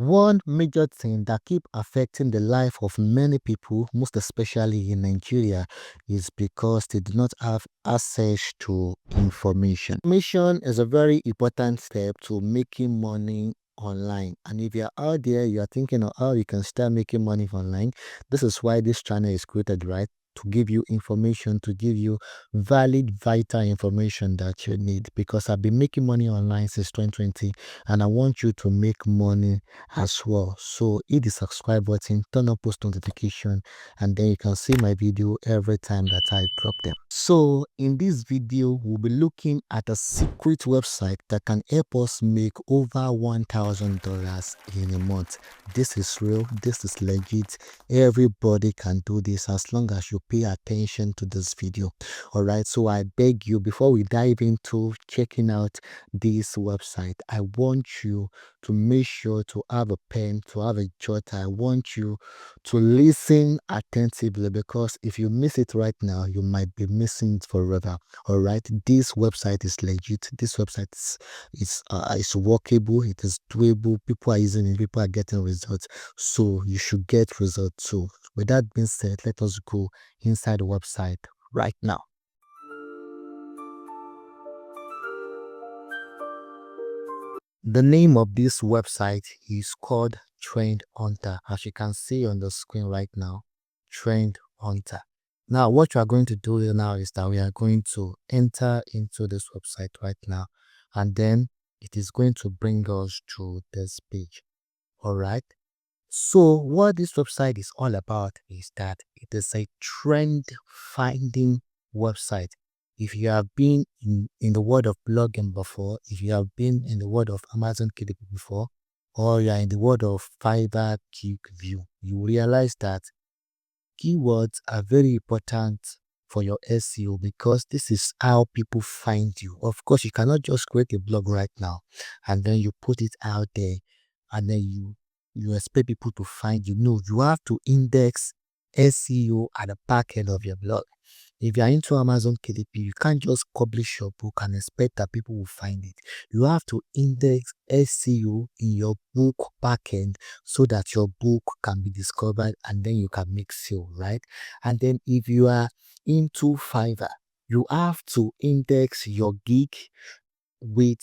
One major thing that keep affecting the life of many people, most especially in Nigeria, is because they do not have access to information. Information is a very important step to making money online. And if you're out there, you're thinking of how you can start making money online, this is why this channel is created, right? To give you information, to give you valid, vital information that you need. Because I've been making money online since 2020 and I want you to make money as well. So hit the subscribe button, turn on post notification, and then you can see my video every time that I drop them. So in this video, we'll be looking at a secret website that can help us make over $1,000 in a month. This is real, this is legit. Everybody can do this as long as you pay attention to this video. All right, so I beg you, before we dive into checking out this website, I want you to make sure to have a pen, to have a jotter. I want you to listen attentively, because if you miss it right now, you might be missing it forever. All right, this website is legit. This website is workable. It is doable. People are using it. People are getting results. So you should get results too. With that being said, let us go inside the website right now. The name of this website is called Trend Hunter, as you can see on the screen right now. Trend Hunter. Now, what you are going to do now is that we are going to enter into this website right now, and then it is going to bring us to this page. All right. So, what this website is all about is that it is a trend finding website. If you have been in the world of blogging before, if you have been in the world of Amazon KDP before, or you are in the world of Fiverr QuickView, you realize that keywords are very important for your SEO, because this is how people find you. Of course, you cannot just create a blog right now and then you put it out there and then you expect people to find you. No, you have to index SEO at the back end of your blog. If you are into Amazon KDP, you can't just publish your book and expect that people will find it. You have to index SEO in your book backend so that your book can be discovered and then you can make sale, right? And then if you are into Fiverr, you have to index your gig with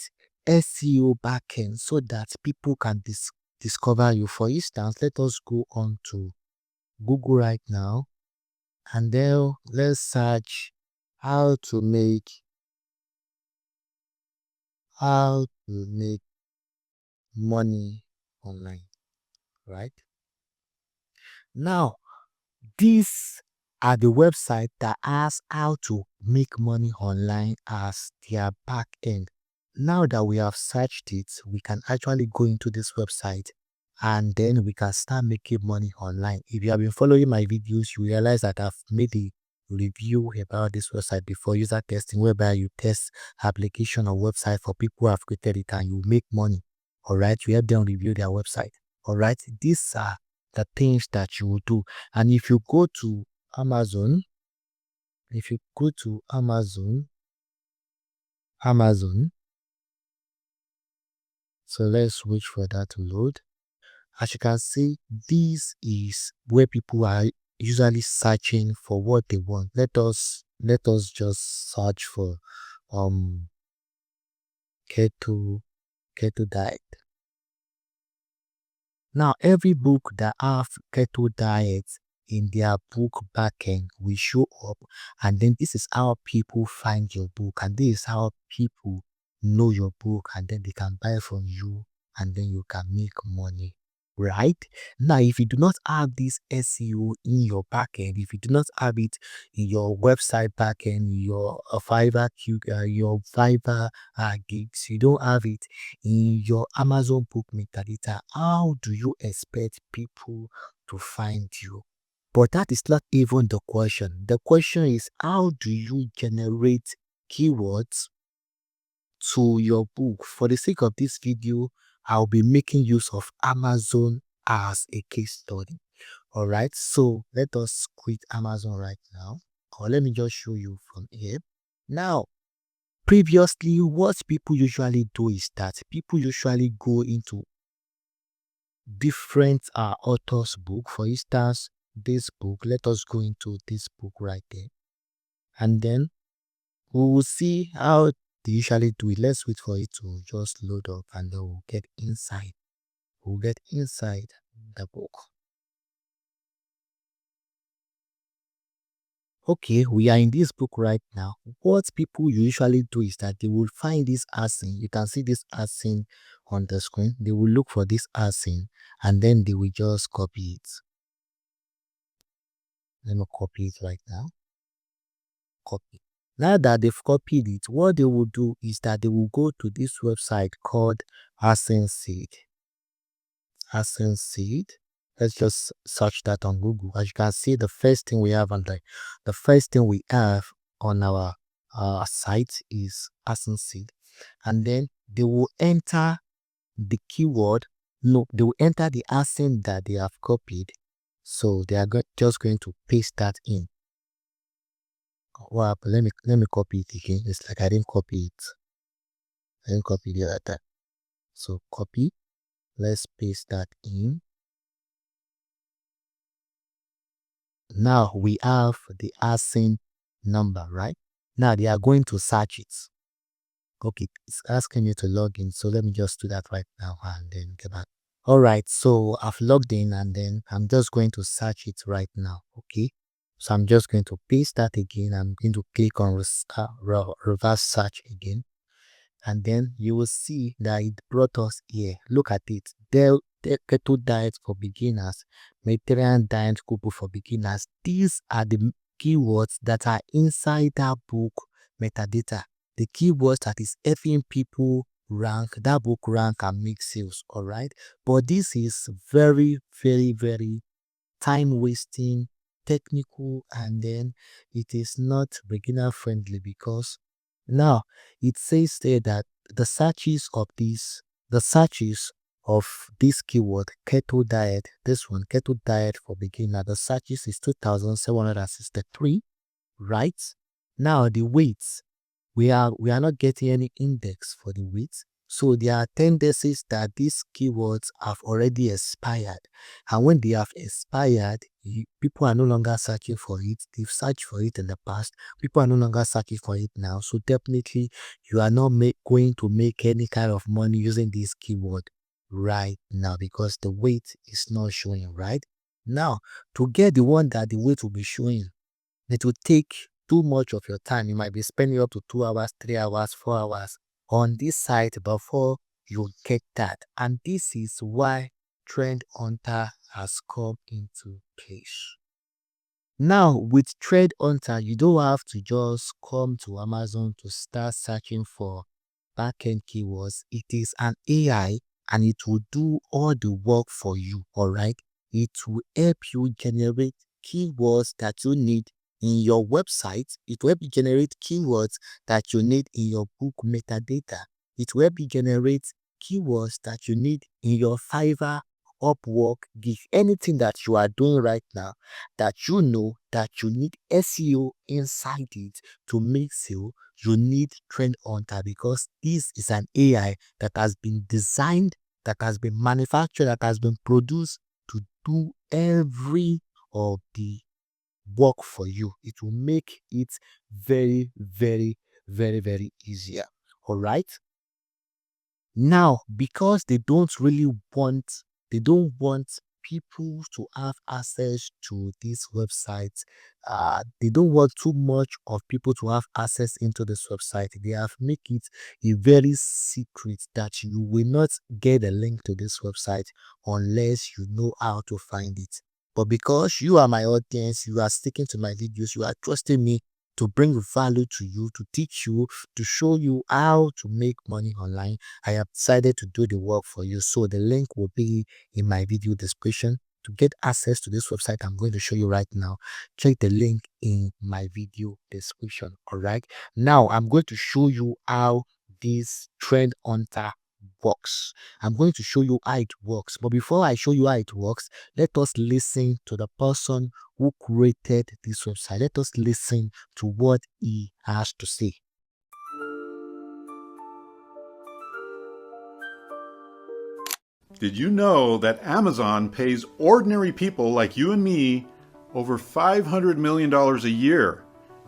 SEO backend so that people can discover you. For instance, let us go on to Google right now, and then let's search how to make money online, right? Now, these are the website that has how to make money online as their back end. Now that we have searched it, we can actually go into this website and then we can start making money online. If you have been following my videos, you realize that I've made a review about this website before, user testing, whereby you test application or website for people who have created it and you make money. All right, you help them review their website. All right, these are the things that you will do. And if you go to Amazon, Amazon, so let's wait for that to load. As you can see, this is where people are usually searching for what they want. Let us just search for keto diet. Now, every book that have keto diet in their book backend will show up, and then this is how people find your book, and this is how people know your book, and then they can buy from you, and then you can make money. Right now, if you do not have this SEO in your backend, if you do not have it in your website backend, your your Fiverr gigs, you don't have it in your Amazon book metadata, how do you expect people to find you? But that is not even the question. The question is, how do you generate keywords to your book? For the sake of this video, I'll be making use of Amazon as a case study. All right, so let us quit Amazon right now, or let me just show you from here. Now, previously, what people usually do is that people usually go into different authors' book. For instance, this book, let us go into this book right there. And then we will see how they usually do it. Let's wait for it to just load up and then we'll get inside. We'll get inside the book. Okay, we are in this book right now. What people usually do is that they will find this async. You can see this async on the screen. They will look for this async and then they will just copy it. Let me copy it right now. Copy. Now that they've copied it, what they will do is that they will go to this website called Async Seed. Async Seed. Let's just search that on Google. As you can see, the first thing we have on our site is Async Seed, and then they will enter the keyword. No, they will enter the async that they have copied. So they are just going to paste that in. Well, let me copy it again. It's like I didn't copy it. I didn't copy the other time. So copy. Let's paste that in. Now we have the async number, right? Now they are going to search it. Okay, it's asking me to log in. So let me just do that right now and then get back. All right, so I've logged in and then I'm just going to search it right now. Okay, so I'm just going to paste that again. I'm going to click on reverse search again. And then you will see that it brought us here. Look at it. Keto diet for beginners, Mediterranean diet cookbook for beginners. These are the keywords that are inside that book metadata. The keywords that is helping people rank, that book rank and make sales. All right. But this is very, very, very time wasting, technical, and then it is not beginner friendly because now it says there that the searches of this keyword keto diet, this one keto diet for beginner, the searches is 2,763, right? Now the weights, we are not getting any index for the weights. So there are tendencies that these keywords have already expired. And when they have expired, people are no longer searching for it. They've searched for it in the past. People are no longer searching for it now. So definitely you are not going to make any kind of money using this keyword right now because the weight is not showing right now. To get the one that the weight will be showing, it will take too much of your time. You might be spending up to 2 hours, 3 hours, 4 hours on this site before you get that. And this is why Trend Hunter has come into place. Now, with Trend Hunter, you don't have to just come to Amazon to start searching for backend keywords. It is an AI and it will do all the work for you. All right. It will help you generate keywords that you need in your website. It will help you generate keywords that you need in your book metadata. It will help you generate keywords that you need in your Fiverr, Upwork, Gig, anything that you are doing right now that you know that you need SEO inside it to make sale. You need Trend Hunter because this is an AI that has been designed, that has been manufactured, that has been produced to do every of the work for you. It will make it very, very, very, very easier. All right. Now, because they don't want people to have access to this website. They don't want too much of people to have access into this website. They have make it a very secret that you will not get a link to this website unless you know how to find it. But because you are my audience, you are sticking to my videos, you are trusting me to bring value to you, to teach you, to show you how to make money online, I have decided to do the work for you. So the link will be in my video description. To get access to this website I'm going to show you right now, check the link in my video description. All right. Now I'm going to show you how this Trend Hunter works. I'm going to show you how it works. But before I show you how it works, let us listen to the person who created this website. Let us listen to what he has to say. Did you know that Amazon pays ordinary people like you and me over $500 million a year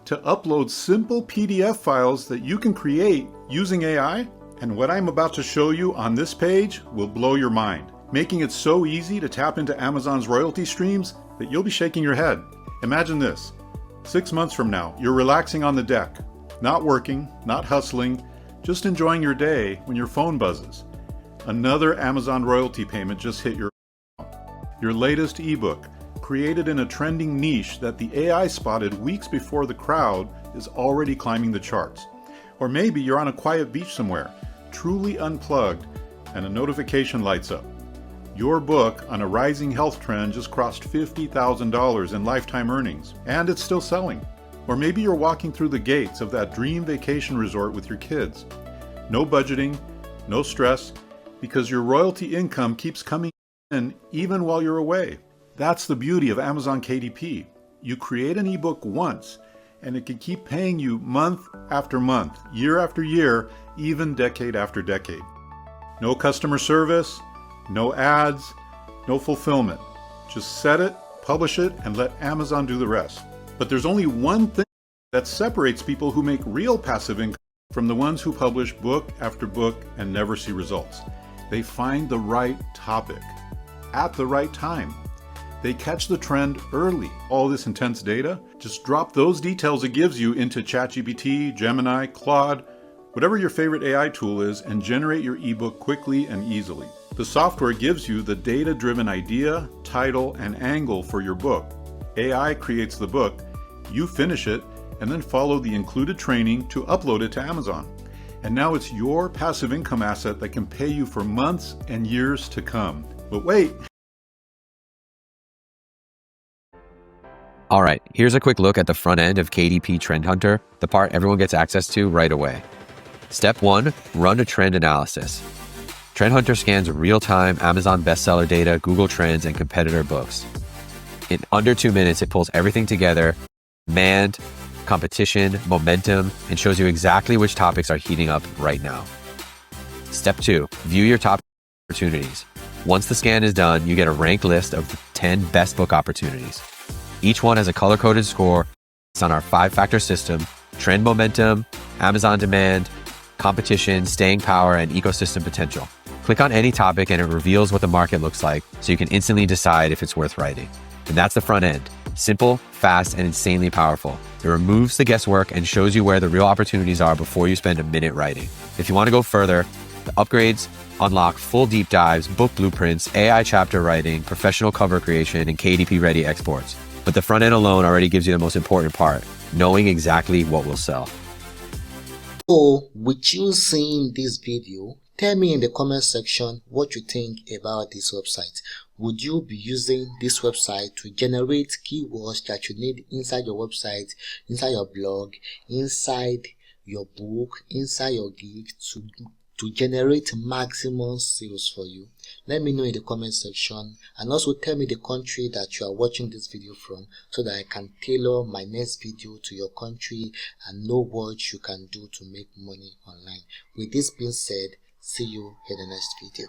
to upload simple PDF files that you can create using AI? And what I'm about to show you on this page will blow your mind, making it so easy to tap into Amazon's royalty streams that you'll be shaking your head. Imagine this. 6 months from now, you're relaxing on the deck, not working, not hustling, just enjoying your day when your phone buzzes. Another Amazon royalty payment just hit your account. Your latest ebook, created in a trending niche that the AI spotted weeks before the crowd, is already climbing the charts. Or maybe you're on a quiet beach somewhere, truly unplugged, and a notification lights up. Your book on a rising health trend just crossed $50,000 in lifetime earnings, and it's still selling. Or maybe you're walking through the gates of that dream vacation resort with your kids. No budgeting, no stress, because your royalty income keeps coming in even while you're away. That's the beauty of Amazon KDP. You create an ebook once, and it can keep paying you month after month, year after year, even decade after decade. No customer service, no ads, no fulfillment. Just set it, publish it, and let Amazon do the rest. But there's only one thing that separates people who make real passive income from the ones who publish book after book and never see results. They find the right topic at the right time. They catch the trend early. All this intense data, just drop those details it gives you into ChatGPT, Gemini, Claude, whatever your favorite AI tool is, and generate your ebook quickly and easily. The software gives you the data-driven idea, title, and angle for your book. AI creates the book, you finish it, and then follow the included training to upload it to Amazon. And now it's your passive income asset that can pay you for months and years to come. But wait. All right, here's a quick look at the front end of KDP Trend Hunter, the part everyone gets access to right away. Step 1, run a trend analysis. Trend Hunter scans real-time Amazon bestseller data, Google Trends, and competitor books. In under 2 minutes, it pulls everything together, demand, competition, momentum, and shows you exactly which topics are heating up right now. Step 2, view your top opportunities. Once the scan is done, you get a ranked list of the 10 best book opportunities. Each one has a color-coded score based on our 5-factor system: trend momentum, Amazon demand, competition, staying power, and ecosystem potential. Click on any topic and it reveals what the market looks like, so you can instantly decide if it's worth writing. And that's the front end. Simple, fast, and insanely powerful. It removes the guesswork and shows you where the real opportunities are before you spend a minute writing. If you want to go further, the upgrades unlock full deep dives, book blueprints, AI chapter writing, professional cover creation, and KDP-ready exports. But the front end alone already gives you the most important part, knowing exactly what will sell. So, with you seeing this video, tell me in the comment section what you think about this website. Would you be using this website to generate keywords that you need inside your website, inside your blog, inside your book, inside your gig to generate maximum sales for you? Let me know in the comment section, and also tell me the country that you are watching this video from, so that I can tailor my next video to your country and know what you can do to make money online. With this being said, see you in the next video.